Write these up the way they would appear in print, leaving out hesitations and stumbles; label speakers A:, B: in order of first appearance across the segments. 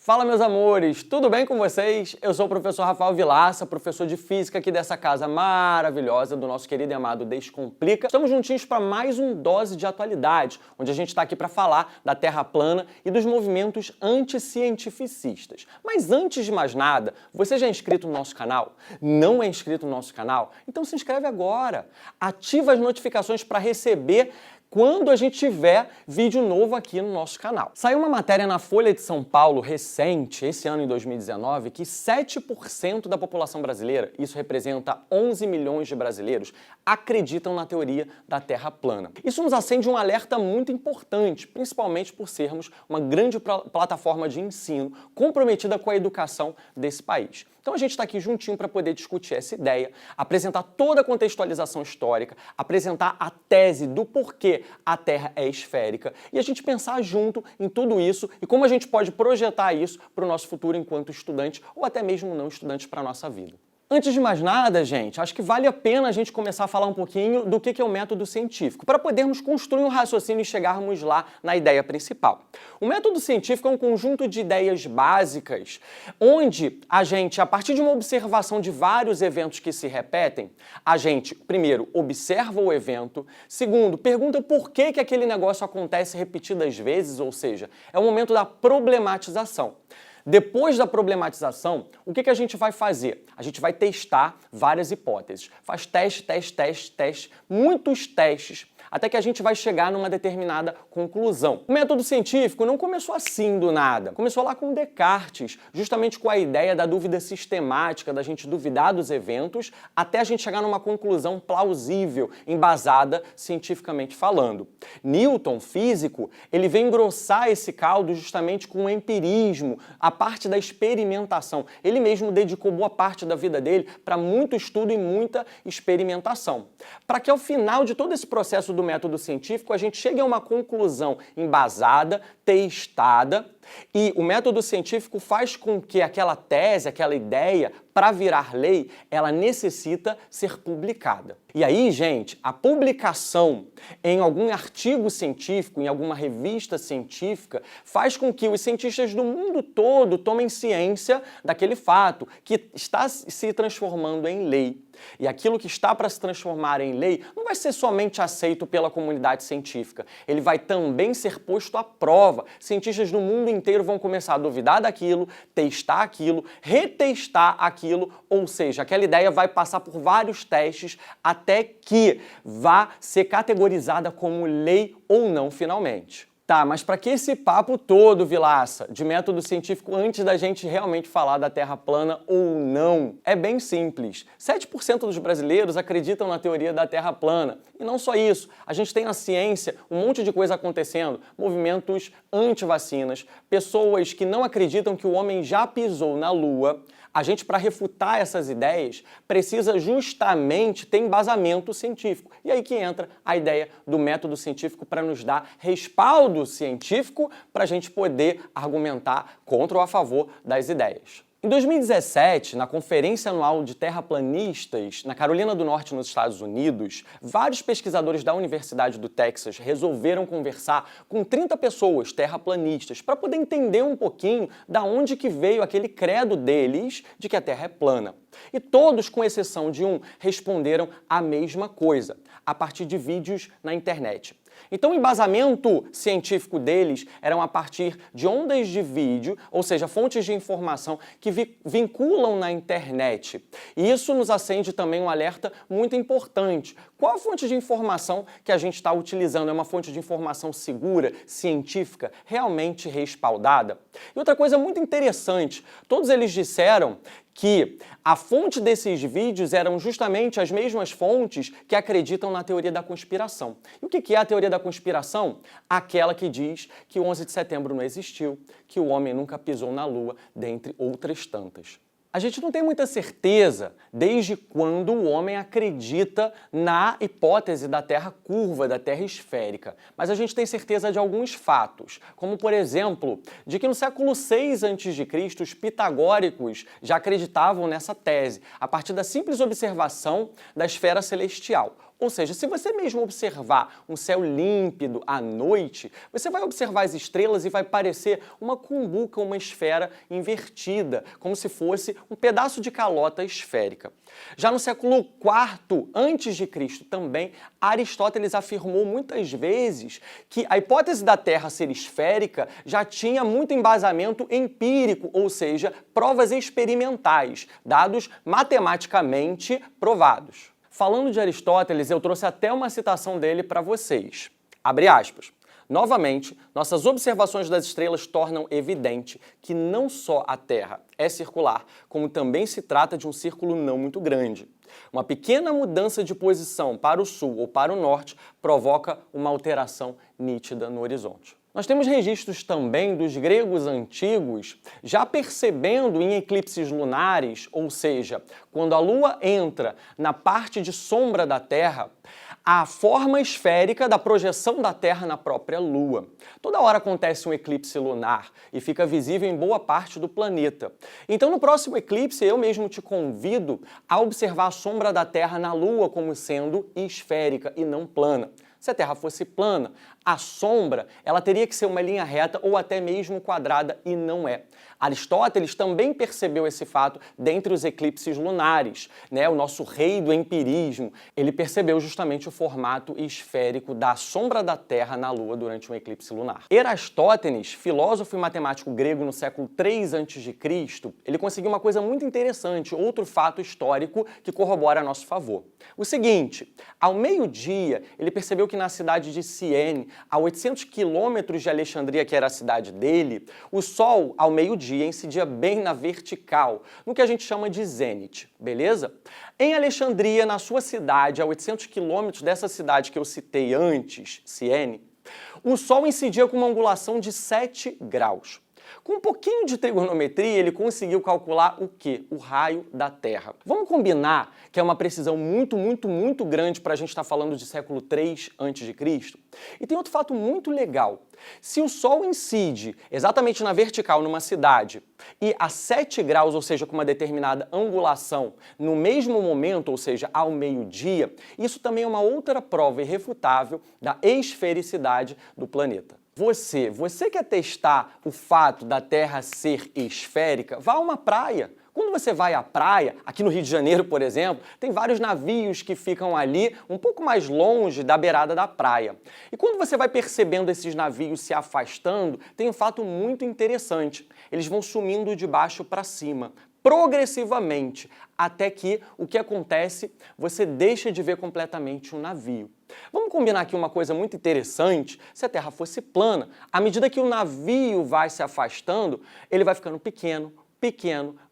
A: Fala, meus amores, tudo bem com vocês? Eu sou o professor Rafael Vilaça, professor de Física aqui dessa casa maravilhosa do nosso querido e amado Descomplica. Estamos juntinhos para mais um Dose de Atualidade, onde a gente está aqui para falar da Terra plana e dos movimentos anticientificistas. Mas antes de mais nada, você já é inscrito no nosso canal? Não é inscrito no nosso canal? Então se inscreve agora! Ativa as notificações para receber quando a gente tiver vídeo novo aqui no nosso canal. Saiu uma matéria na Folha de São Paulo recente, esse ano em 2019, que 7% da população brasileira, isso representa 11 milhões de brasileiros, acreditam na teoria da Terra plana. Isso nos acende um alerta muito importante, principalmente por sermos uma grande plataforma de ensino comprometida com a educação desse país. Então a gente está aqui juntinho para poder discutir essa ideia, apresentar toda a contextualização histórica, apresentar a tese do porquê a Terra é esférica e a gente pensar junto em tudo isso e como a gente pode projetar isso para o nosso futuro enquanto estudante ou até mesmo não estudante para a nossa vida. Antes de mais nada, gente, acho que vale a pena a gente começar a falar um pouquinho do que é o método científico, para podermos construir um raciocínio e chegarmos lá na ideia principal. O método científico é um conjunto de ideias básicas, onde a gente, a partir de uma observação de vários eventos que se repetem, a gente, primeiro, observa o evento, segundo, pergunta por que aquele negócio acontece repetidas vezes, ou seja, é o momento da problematização. Depois da problematização, o que a gente vai fazer? A gente vai testar várias hipóteses. Faz teste, muitos testes, até que a gente vai chegar numa determinada conclusão. O método científico não começou assim do nada. Começou lá com Descartes, justamente com a ideia da dúvida sistemática, da gente duvidar dos eventos, até a gente chegar numa conclusão plausível, embasada cientificamente falando. Newton, físico, ele vem engrossar esse caldo justamente com o empirismo, a parte da experimentação. Ele mesmo dedicou boa parte da vida dele para muito estudo e muita experimentação. Para que ao final de todo esse processo do método científico a gente chegue a uma conclusão embasada, testada, e o método científico faz com que aquela tese, aquela ideia, para virar lei, ela necessita ser publicada. E aí, gente, a publicação em algum artigo científico, em alguma revista científica, faz com que os cientistas do mundo todo tomem ciência daquele fato, que está se transformando em lei. E aquilo que está para se transformar em lei não vai ser somente aceito pela comunidade científica, ele vai também ser posto à prova. Cientistas do mundo inteiro vão começar a duvidar daquilo, testar aquilo, retestar aquilo, ou seja, aquela ideia vai passar por vários testes até que vá ser categorizada como lei ou não finalmente. Tá, mas para que esse papo todo, Vilaça, de método científico antes da gente realmente falar da Terra plana ou não? É bem simples. 7% dos brasileiros acreditam na teoria da Terra plana. E não só isso, a gente tem na ciência um monte de coisa acontecendo, movimentos anti-vacinas, pessoas que não acreditam que o homem já pisou na Lua. A gente, para refutar essas ideias, precisa justamente ter embasamento científico. E aí que entra a ideia do método científico para nos dar respaldo científico para a gente poder argumentar contra ou a favor das ideias. Em 2017, na Conferência Anual de Terraplanistas, na Carolina do Norte, nos Estados Unidos, vários pesquisadores da Universidade do Texas resolveram conversar com 30 pessoas terraplanistas para poder entender um pouquinho da onde que veio aquele credo deles de que a Terra é plana. E todos, com exceção de um, responderam a mesma coisa, a partir de vídeos na internet. Então o embasamento científico deles eram a partir de ondas de vídeo, ou seja, fontes de informação que vinculam na internet. E isso nos acende também um alerta muito importante. Qual a fonte de informação que a gente está utilizando? É uma fonte de informação segura, científica, realmente respaldada? E outra coisa muito interessante, todos eles disseram que a fonte desses vídeos eram justamente as mesmas fontes que acreditam na teoria da conspiração. E o que é a teoria da conspiração? Aquela que diz que o 11 de setembro não existiu, que o homem nunca pisou na Lua, dentre outras tantas. A gente não tem muita certeza desde quando o homem acredita na hipótese da Terra curva, da Terra esférica, mas a gente tem certeza de alguns fatos, como por exemplo, de que no século VI a.C. os pitagóricos já acreditavam nessa tese, a partir da simples observação da esfera celestial. Ou seja, se você mesmo observar um céu límpido à noite, você vai observar as estrelas e vai parecer uma cumbuca, uma esfera invertida, como se fosse um pedaço de calota esférica. Já no século IV a.C., também, Aristóteles afirmou muitas vezes que a hipótese da Terra ser esférica já tinha muito embasamento empírico, ou seja, provas experimentais, dados matematicamente provados. Falando de Aristóteles, eu trouxe até uma citação dele para vocês. Abre aspas. Novamente, nossas observações das estrelas tornam evidente que não só a Terra é circular, como também se trata de um círculo não muito grande. Uma pequena mudança de posição para o sul ou para o norte provoca uma alteração nítida no horizonte. Nós temos registros também dos gregos antigos já percebendo em eclipses lunares, ou seja, quando a Lua entra na parte de sombra da Terra, a forma esférica da projeção da Terra na própria Lua. Toda hora acontece um eclipse lunar e fica visível em boa parte do planeta. Então, no próximo eclipse, eu mesmo te convido a observar a sombra da Terra na Lua como sendo esférica e não plana. Se a Terra fosse plana, a sombra ela teria que ser uma linha reta ou até mesmo quadrada, e não é. Aristóteles também percebeu esse fato dentre os eclipses lunares, né? O nosso rei do empirismo. Ele percebeu justamente o formato esférico da sombra da Terra na Lua durante um eclipse lunar. Erastótenes, filósofo e matemático grego no século III a.C., ele conseguiu uma coisa muito interessante, outro fato histórico que corrobora a nosso favor. O seguinte, ao meio-dia, ele percebeu que na cidade de Siene, a 800 quilômetros de Alexandria, que era a cidade dele, o Sol, ao meio-dia, incidia bem na vertical, no que a gente chama de zênite, beleza? Em Alexandria, na sua cidade, a 800 quilômetros dessa cidade que eu citei antes, Siene, o Sol incidia com uma angulação de 7 graus. Com um pouquinho de trigonometria, ele conseguiu calcular o quê? O raio da Terra. Vamos combinar que é uma precisão muito grande para a gente estar falando de século III a.C.? E tem outro fato muito legal. Se o Sol incide exatamente na vertical numa cidade e a 7 graus, ou seja, com uma determinada angulação, no mesmo momento, ou seja, ao meio-dia, isso também é uma outra prova irrefutável da esfericidade do planeta. Você quer testar o fato da Terra ser esférica? Vá a uma praia. Quando você vai à praia, aqui no Rio de Janeiro, por exemplo, tem vários navios que ficam ali um pouco mais longe da beirada da praia. E quando você vai percebendo esses navios se afastando, tem um fato muito interessante. Eles vão sumindo de baixo para cima, progressivamente, até que o que acontece, você deixa de ver completamente o navio. Vamos combinar aqui uma coisa muito interessante. Se a Terra fosse plana, à medida que o navio vai se afastando, ele vai ficando pequeno,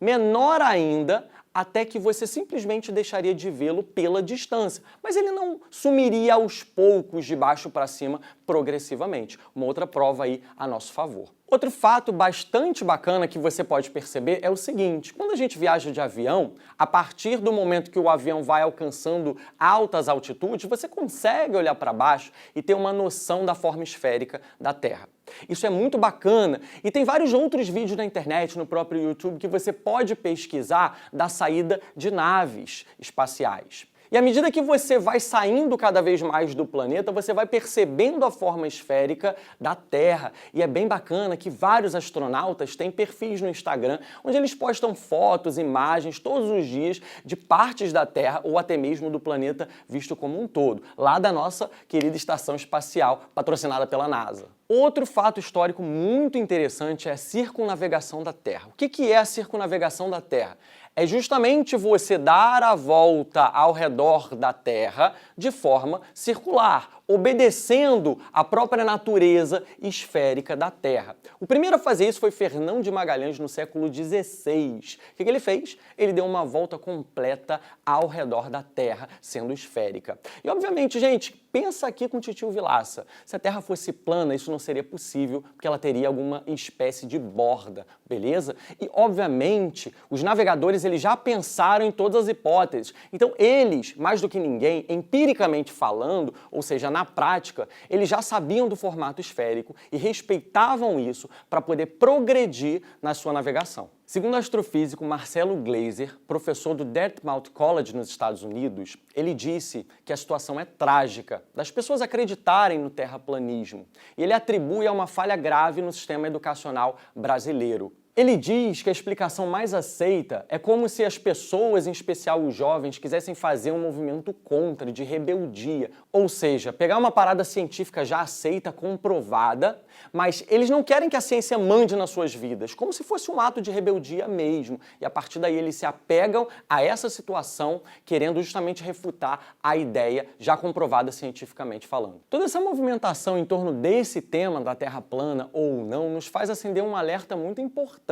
A: menor ainda, até que você simplesmente deixaria de vê-lo pela distância. Mas ele não sumiria aos poucos, de baixo para cima, progressivamente. Uma outra prova aí a nosso favor. Outro fato bastante bacana que você pode perceber é o seguinte: quando a gente viaja de avião, a partir do momento que o avião vai alcançando altas altitudes, você consegue olhar para baixo e ter uma noção da forma esférica da Terra. Isso é muito bacana e tem vários outros vídeos na internet, no próprio YouTube, que você pode pesquisar da saída de naves espaciais. E à medida que você vai saindo cada vez mais do planeta, você vai percebendo a forma esférica da Terra. E é bem bacana que vários astronautas têm perfis no Instagram, onde eles postam fotos, imagens, todos os dias, de partes da Terra ou até mesmo do planeta visto como um todo, lá da nossa querida estação espacial, patrocinada pela NASA. Outro fato histórico muito interessante é a circunnavegação da Terra. O que é a circunnavegação da Terra? É justamente você dar a volta ao redor da Terra de forma circular, obedecendo à própria natureza esférica da Terra. O primeiro a fazer isso foi Fernão de Magalhães no século XVI. O que ele fez? Ele deu uma volta completa ao redor da Terra, sendo esférica. E obviamente, gente, pensa aqui com o Titio Vilaça. Se a Terra fosse plana, isso não seria possível, porque ela teria alguma espécie de borda, beleza? E obviamente, os navegadores eles já pensaram em todas as hipóteses. Então eles, mais do que ninguém, empiricamente falando, ou seja, na prática, eles já sabiam do formato esférico e respeitavam isso para poder progredir na sua navegação. Segundo o astrofísico Marcelo Gleiser, professor do Dartmouth College nos Estados Unidos, ele disse que a situação é trágica das pessoas acreditarem no terraplanismo, e ele atribui a uma falha grave no sistema educacional brasileiro. Ele diz que a explicação mais aceita é como se as pessoas, em especial os jovens, quisessem fazer um movimento contra, de rebeldia. Ou seja, pegar uma parada científica já aceita, comprovada, mas eles não querem que a ciência mande nas suas vidas, como se fosse um ato de rebeldia mesmo. E a partir daí eles se apegam a essa situação, querendo justamente refutar a ideia já comprovada cientificamente falando. Toda essa movimentação em torno desse tema da Terra plana ou não nos faz acender um alerta muito importante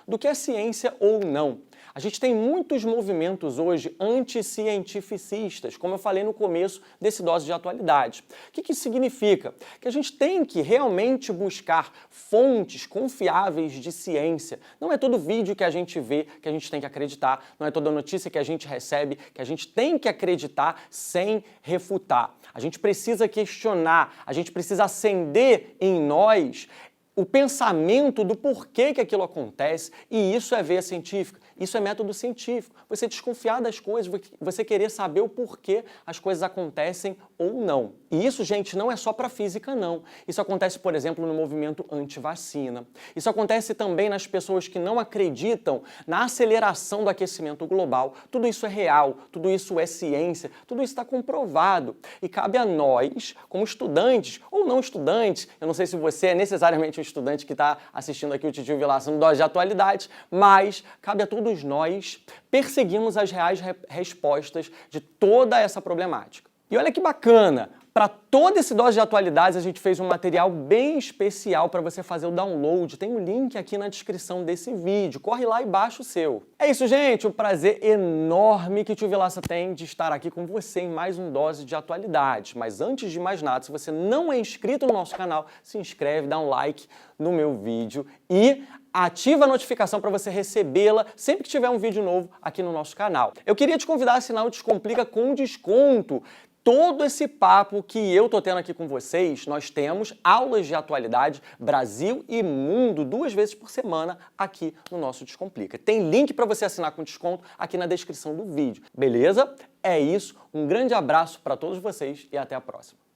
A: do que é ciência ou não. A gente tem muitos movimentos hoje anticientificistas, como eu falei no começo desse Dose de Atualidade. O que isso significa? Que a gente tem que realmente buscar fontes confiáveis de ciência. Não é todo vídeo que a gente vê que a gente tem que acreditar, não é toda notícia que a gente recebe que a gente tem que acreditar sem refutar. A gente precisa questionar, a gente precisa acender em nós o pensamento do porquê que aquilo acontece, e isso é veia científica, isso é método científico. Você desconfiar das coisas, você querer saber o porquê as coisas acontecem ou não. E isso, gente, não é só para física, não. Isso acontece, por exemplo, no movimento anti-vacina. Isso acontece também nas pessoas que não acreditam na aceleração do aquecimento global. Tudo isso é real, tudo isso é ciência, tudo isso está comprovado. E cabe a nós, como estudantes ou não estudantes, eu não sei se você é necessariamente um estudante que está assistindo aqui o Titio Vilaça no Dose de Atualidade, mas cabe a todos nós perseguirmos as reais respostas de toda essa problemática. E olha que bacana! Para todo esse Dose de Atualidades, a gente fez um material bem especial para você fazer o download. Tem um link aqui na descrição desse vídeo. Corre lá e baixa o seu. É isso, gente. Um prazer enorme que o Tio Vilaça tem de estar aqui com você em mais um Dose de Atualidades. Mas antes de mais nada, se você não é inscrito no nosso canal, se inscreve, dá um like no meu vídeo e ativa a notificação para você recebê-la sempre que tiver um vídeo novo aqui no nosso canal. Eu queria te convidar a assinar o Descomplica com desconto. Todo esse papo que eu tô tendo aqui com vocês, nós temos aulas de atualidade Brasil e mundo 2 vezes por semana aqui no nosso Descomplica. Tem link para você assinar com desconto aqui na descrição do vídeo, beleza? É isso, um grande abraço para todos vocês e até a próxima.